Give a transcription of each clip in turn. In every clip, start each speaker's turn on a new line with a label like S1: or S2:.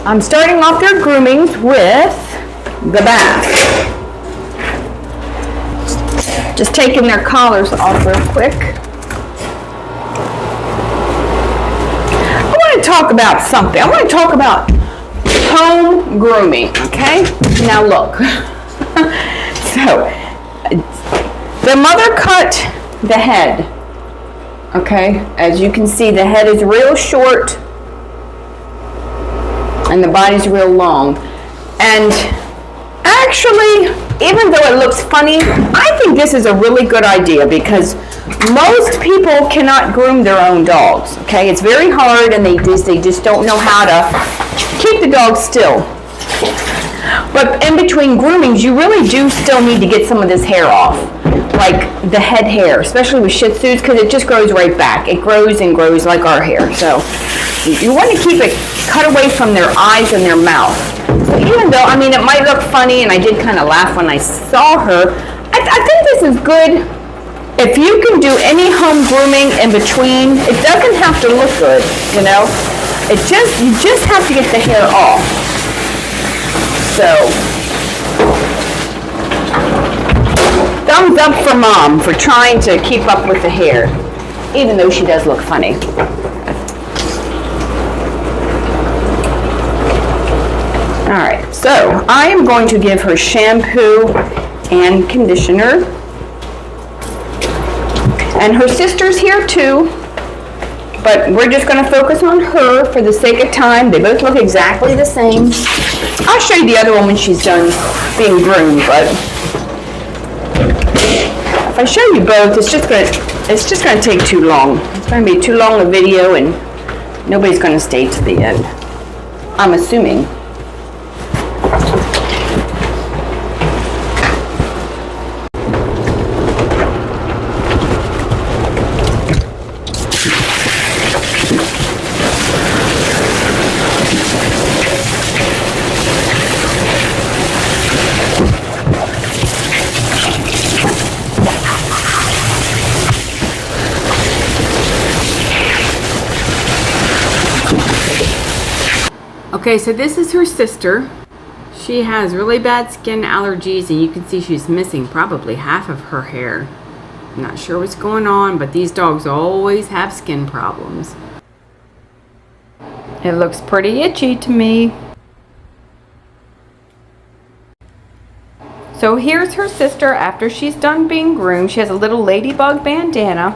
S1: I'm starting off their groomings with the bath. Just taking their collars off real quick. I want to talk about something. I want to talk about home grooming, okay? Now look. So, the mother cut the head, okay? As you can see, the head is real short and the body's real long. And actually, even though it looks funny, I think this is a really good idea because most people cannot groom their own dogs, okay? It's very hard and they just don't know how to keep the dog still. But in between groomings, you really do still need to get some of this hair off, like the head hair, especially with Shih Tzus, because it just grows right back. It grows and grows like our hair. So you want to keep it cut away from their eyes and their mouth. So even though, I mean, it might look funny, and I did kind of laugh when I saw her, I think this is good. If you can do any home grooming in between, it doesn't have to look good, you know? You just have to get the hair off. So, thumbs up for Mom for trying to keep up with the hair, even though she does look funny. All right, so I am going to give her shampoo and conditioner. And her sister's here too, but we're just going to focus on her for the sake of time. They both look exactly the same. I'll show you the other one when she's done being groomed, but if I show you both, it's just going to take too long. It's going to be too long a video, and nobody's going to stay to the end, I'm assuming. Okay, so this is her sister. She has really bad skin allergies, and you can see she's missing probably half of her hair. I'm not sure what's going on, but these dogs always have skin problems. It looks pretty itchy to me. So here's her sister after she's done being groomed. She has a little ladybug bandana.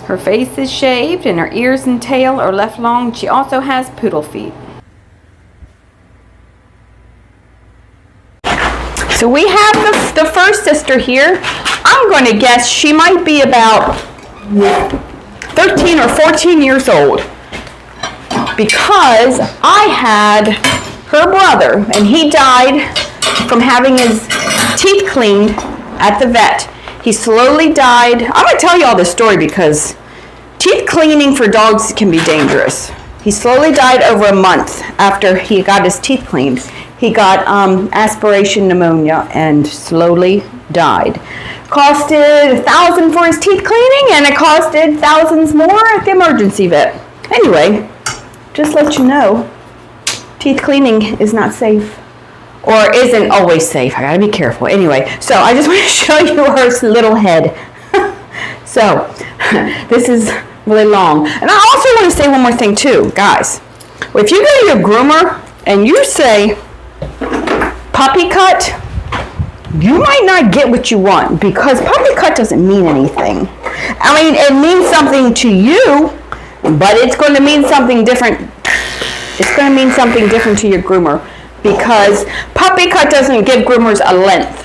S1: Her face is shaved, and her ears and tail are left long. She also has poodle feet. So we have the first sister here. I'm going to guess she might be about 13 or 14 years old because I had her brother, and he died from having his teeth cleaned at the vet. He slowly died. I'm going to tell you all this story because teeth cleaning for dogs can be dangerous. He slowly died over a month after he got his teeth cleaned. He got aspiration pneumonia and slowly died. Costed $1,000 for his teeth cleaning, and it costed thousands more at the emergency vet. Anyway, just let you know, teeth cleaning is not safe, or isn't always safe. I gotta be careful. Anyway, so I just want to show you her little head. So this is really long. And I also want to say one more thing too, guys. If you go to your groomer and you say puppy cut, you might not get what you want because puppy cut doesn't mean anything. I mean, it means something to you, but it's going to mean something different. It's going to mean something different to your groomer because puppy cut doesn't give groomers a length,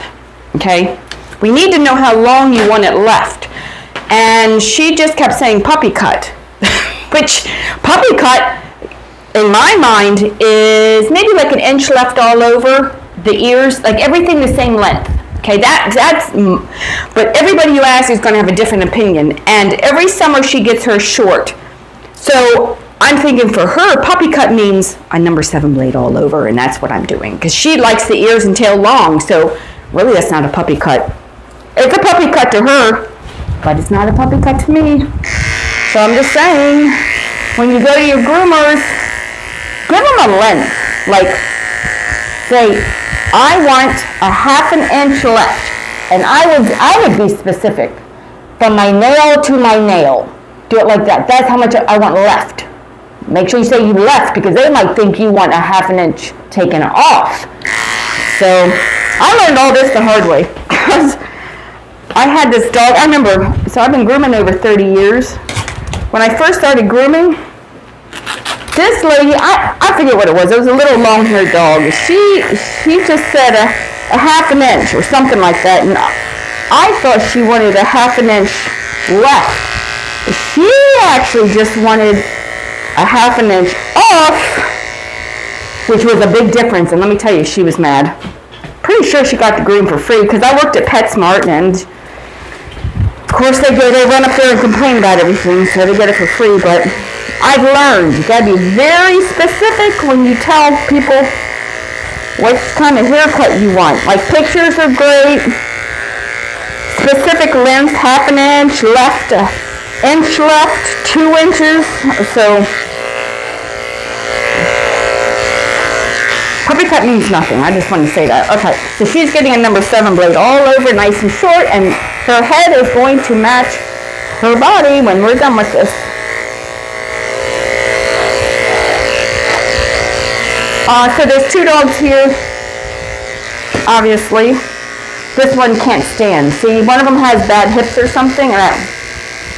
S1: okay? We need to know how long you want it left. And she just kept saying puppy cut, which puppy cut, in my mind, is maybe like an inch left all over the ears, like everything the same length. Okay, but everybody you ask is going to have a different opinion. And every summer she gets her short. So I'm thinking for her, puppy cut means a number 7 blade all over, and that's what I'm doing. Because she likes the ears and tail long, so really that's not a puppy cut. It's a puppy cut to her, but it's not a puppy cut to me. So I'm just saying, when you go to your groomers, give them a length. Like, say, I want a ½ inch left. And I would be specific. From my nail to my nail. Do it like that. That's how much I want left. Make sure you say you left, because they might think you want a ½ inch taken off. So I learned all this the hard way. I had this dog, I remember, so I've been grooming over 30 years. When I first started grooming, this lady, I forget what it was a little long-haired dog. She just said a ½ inch or something like that, and I thought she wanted a ½ inch left. She actually just wanted a ½ inch off, which was a big difference, and let me tell you, she was mad. Pretty sure she got the groom for free, because I worked at PetSmart, and of course they run up there and complain about everything, so they get it for free. But I've learned you gotta be very specific when you tell people what kind of haircut you want. Like, pictures are great. Specific length, ½ inch left, inch left, 2 inches. So puppy cut means nothing. I just want to say that. Okay, so she's getting a number 7 blade all over, nice and short, and her head is going to match her body when we're done with this. So there's 2 dogs here, obviously. This one can't stand. See, one of them has bad hips or something, and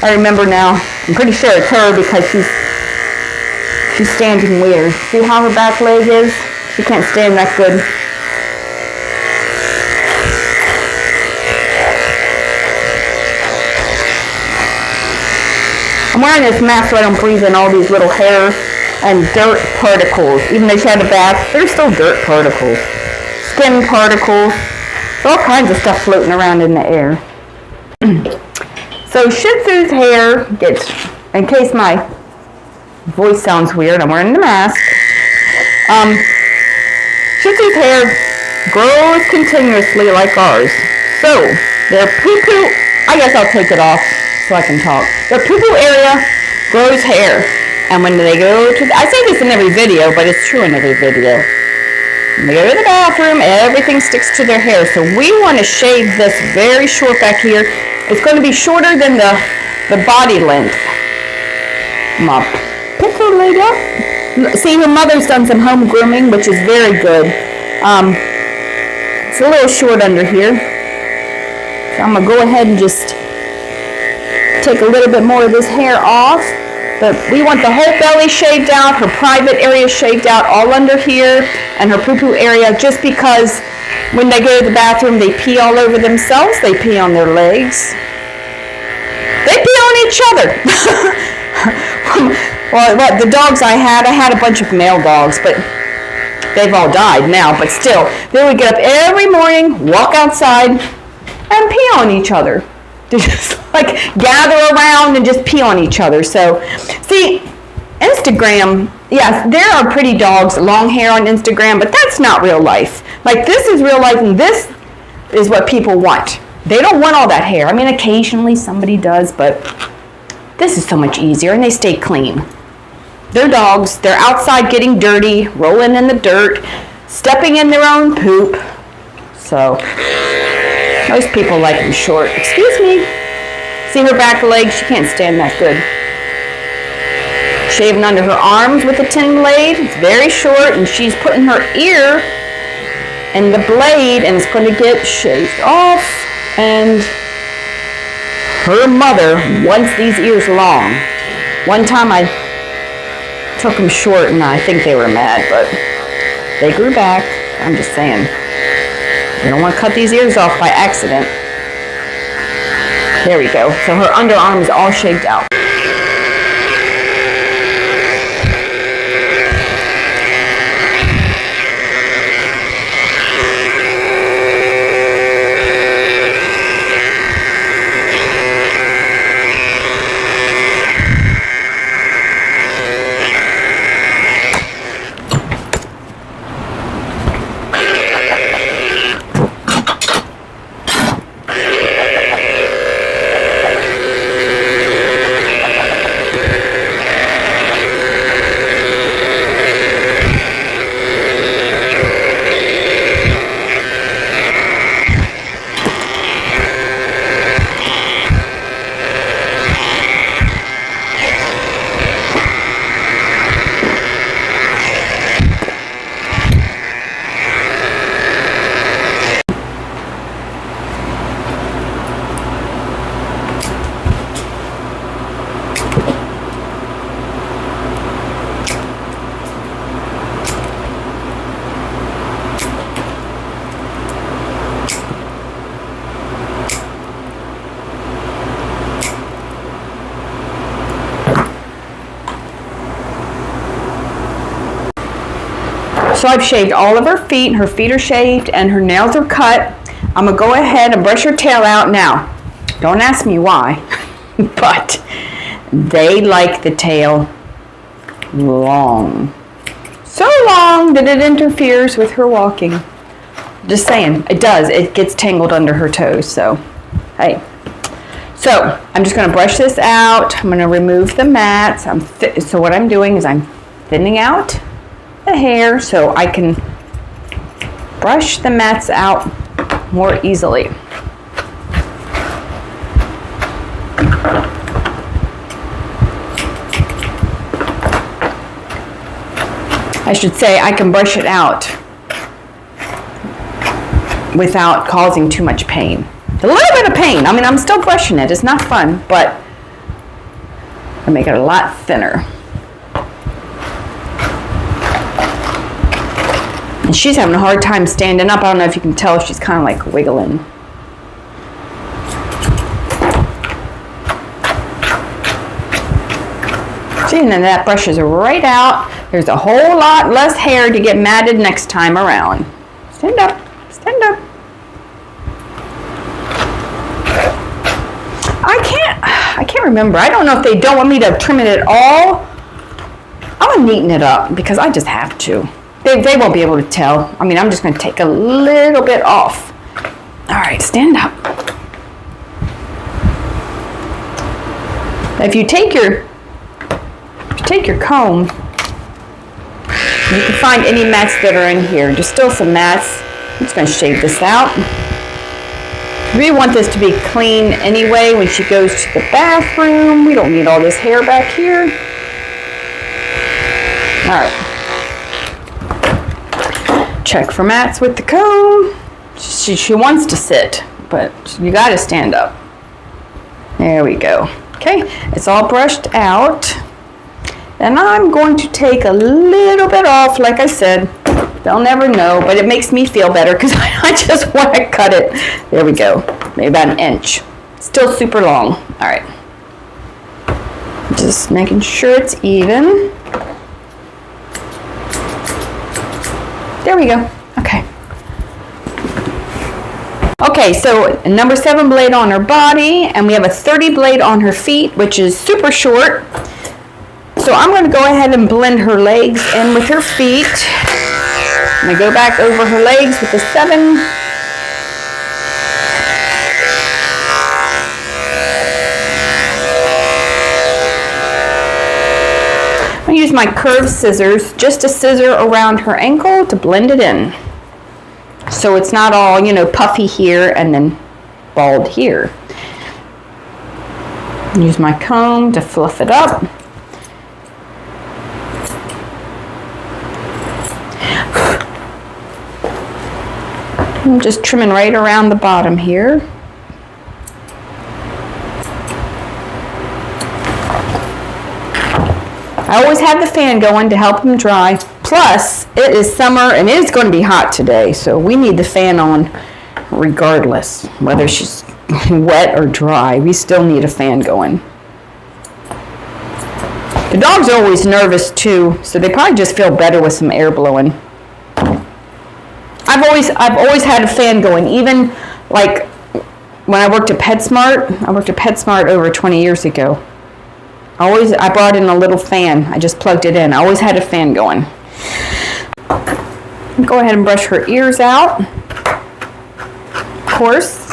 S1: I remember now. I'm pretty sure it's her, because she's standing weird. See how her back leg is? She can't stand that good. I'm wearing this mask so I don't breathe in all these little hair and dirt particles. Even though she had a bath, there's still dirt particles. Skin particles. All kinds of stuff floating around in the air. So Shih Tzu's hair gets, in case my voice sounds weird, I'm wearing the mask. Shih Tzu's hair grows continuously like ours. So their poo-poo, I guess I'll take it off so I can talk. Their poo-poo area grows hair. And when they go to, I say this in every video, but it's true in every video. When they go to the bathroom, everything sticks to their hair. So we want to shave this very short back here. It's going to be shorter than the body length. My pick her leg up. See, her mother's done some home grooming, which is very good. It's a little short under here. So I'm going to go ahead and just take a little bit more of this hair off. But we want the whole belly shaved out, her private area shaved out, all under here, and her poo-poo area, just because when they go to the bathroom, they pee all over themselves, they pee on their legs. They pee on each other. Well, the dogs I had a bunch of male dogs, but they've all died now, but still, they would get up every morning, walk outside, and pee on each other. To just like gather around and just pee on each other. So, see, Instagram, yes, there are pretty dogs, long hair on Instagram, but that's not real life. Like, this is real life, and this is what people want. They don't want all that hair. I mean, occasionally somebody does, but this is so much easier, and they stay clean. They're dogs. They're outside getting dirty, rolling in the dirt, stepping in their own poop. So most people like them short. Excuse me. See her back leg? She can't stand that good. Shaving under her arms with a 10 blade. It's very short, and she's putting her ear in the blade, and it's going to get shaved off. And her mother wants these ears long. One time I took them short, and I think they were mad, but they grew back. I'm just saying. You don't want to cut these ears off by accident. There we go. So her underarm is all shaved out. So I've shaved all of her feet are shaved, and her nails are cut. I'm gonna go ahead and brush her tail out now. Don't ask me why, but they like the tail long. So long that it interferes with her walking. Just saying, it does. It gets tangled under her toes, so hey. So I'm just gonna brush this out. I'm gonna remove the mats. So what I'm doing is I'm thinning out the hair so I can brush the mats out more easily. I should say I can brush it out without causing too much pain. A little bit of pain. I mean, I'm still brushing it. It's not fun, but I make it a lot thinner. And she's having a hard time standing up. I don't know if you can tell, she's kind of like wiggling. See, and then that brushes right out. There's a whole lot less hair to get matted next time around. Stand up, stand up. I can't remember. I don't know if they don't want me to trim it at all. I'm gonna neaten it up because I just have to. They won't be able to tell. I mean, I'm just gonna take a little bit off. All right, stand up. If you take your comb, you can find any mats that are in here. There's still some mats. I'm just gonna shave this out. We want this to be clean anyway when she goes to the bathroom. We don't need all this hair back here. All right. Check for mats with the comb. She wants to sit, but you gotta stand up. There we go. Okay, it's all brushed out. And I'm going to take a little bit off, like I said. They'll never know, but it makes me feel better because I just want to cut it. There we go. Maybe about an inch. Still super long. All right. Just making sure it's even. There we go. Okay. Okay, so a number 7 blade on her body, and we have a 30 blade on her feet, which is super short. So I'm going to go ahead and blend her legs in with her feet. I'm going to go back over her legs with the 7. I'm going to use my curved scissors, just a scissor around her ankle to blend it in. So it's not all, puffy here and then bald here. Use my comb to fluff it up. I'm just trimming right around the bottom here. I always have the fan going to help them dry. Plus, it is summer and it is going to be hot today, so we need the fan on regardless, whether she's wet or dry. We still need a fan going. The dogs are always nervous too, so they probably just feel better with some air blowing. I've always had a fan going, even like when I worked at PetSmart. I worked at PetSmart over 20 years ago. I brought in a little fan. I just plugged it in. I always had a fan going. Go ahead and brush her ears out. Of course,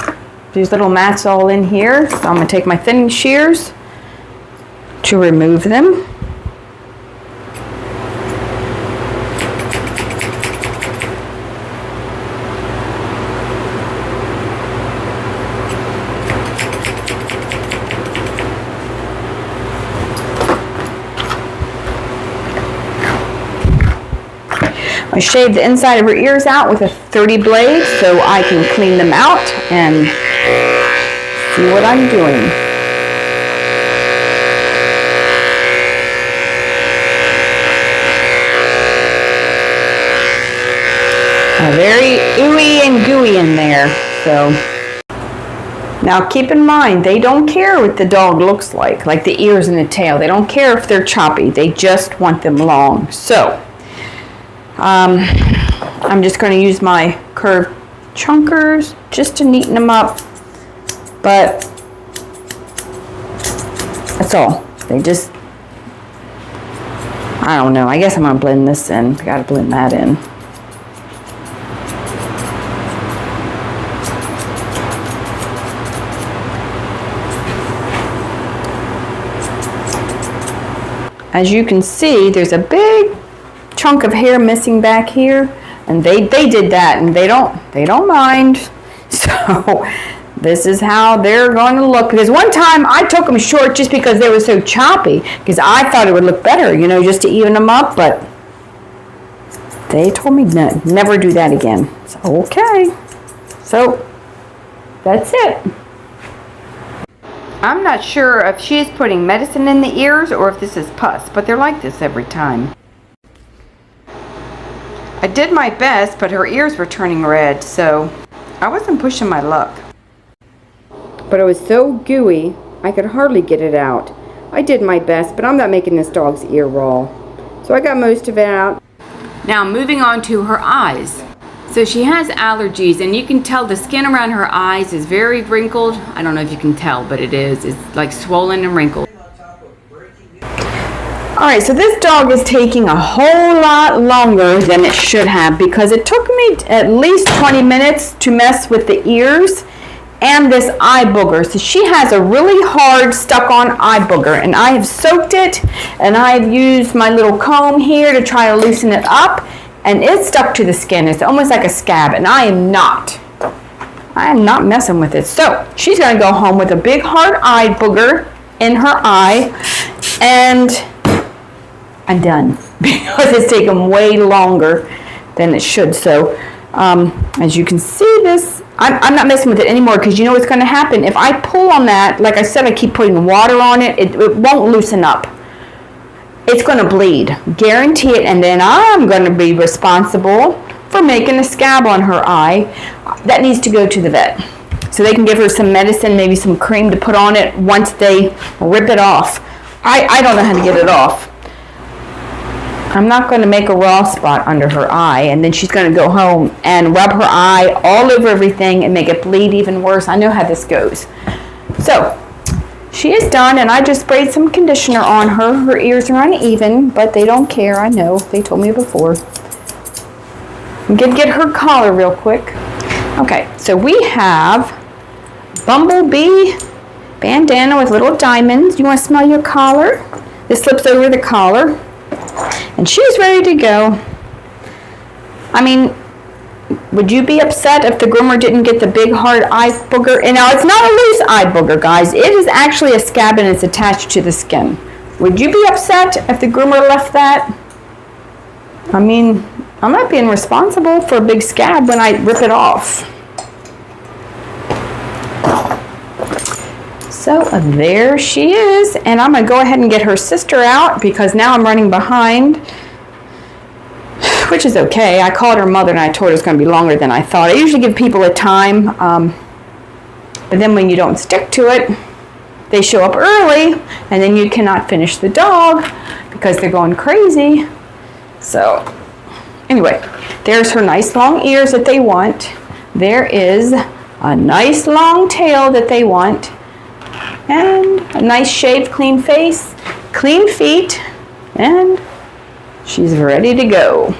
S1: these little mats all in here. So I'm going to take my thinning shears to remove them. I shaved the inside of her ears out with a 30 blade so I can clean them out and see what I'm doing. Very ooey and gooey in there. So now keep in mind, they don't care what the dog looks like the ears and the tail. They don't care if they're choppy. They just want them long. So I'm just going to use my curved chunkers just to neaten them up, but that's all. They just, I don't know, I guess I'm going to blend this in. I got to blend that in. As you can see, there's a big chunk of hair missing back here, and they did that, and they don't mind. So this is how they're going to look. Because one time I took them short just because they were so choppy, because I thought it would look better, you know, just to even them up. But they told me no, never do that again. So, okay, so that's it. I'm not sure if she's putting medicine in the ears or if this is pus, but they're like this every time. I did my best, but her ears were turning red, so I wasn't pushing my luck. But it was so gooey, I could hardly get it out. I did my best, but I'm not making this dog's ear raw. So I got most of it out. Now moving on to her eyes. So she has allergies, and you can tell the skin around her eyes is very wrinkled. I don't know if you can tell, but it is. It's like swollen and wrinkled. Alright, so this dog is taking a whole lot longer than it should have, because it took me at least 20 minutes to mess with the ears and this eye booger. So she has a really hard stuck-on eye booger, and I have soaked it, and I've used my little comb here to try to loosen it up. And it's stuck to the skin. It's almost like a scab, and I am not messing with it. So she's gonna go home with a big hard eye booger in her eye, and I'm done because it's taken way longer than it should. So as you can see, this I'm not messing with it anymore, because you know what's gonna happen if I pull on that. Like I said, I keep putting water on it. It won't loosen up. It's going to bleed, guarantee it, and then I'm going to be responsible for making a scab on her eye. That needs to go to the vet. So they can give her some medicine, maybe some cream to put on it once they rip it off. I don't know how to get it off. I'm not going to make a raw spot under her eye, and then she's going to go home and rub her eye all over everything and make it bleed even worse. I know how this goes. So she is done, and I just sprayed some conditioner on her. Her ears are uneven, but they don't care. I know. They told me before. I'm going to get her collar real quick. Okay, so we have Bumblebee bandana with little diamonds. You want to smell your collar? This slips over the collar. And she's ready to go. I mean, would you be upset if the groomer didn't get the big hard eye booger? And now it's not a loose eye booger, guys. It is actually a scab, and it's attached to the skin. Would you be upset if the groomer left that? I mean, I'm not being responsible for a big scab when I rip it off. So there she is, and I'm going to go ahead and get her sister out, because now I'm running behind, which is okay. I called her mother and I told her it's going to be longer than I thought. I usually give people a time, but then when you don't stick to it, they show up early, and then you cannot finish the dog because they're going crazy. So anyway, there's her nice long ears that they want. There is a nice long tail that they want, and a nice shaved clean face, clean feet, and she's ready to go.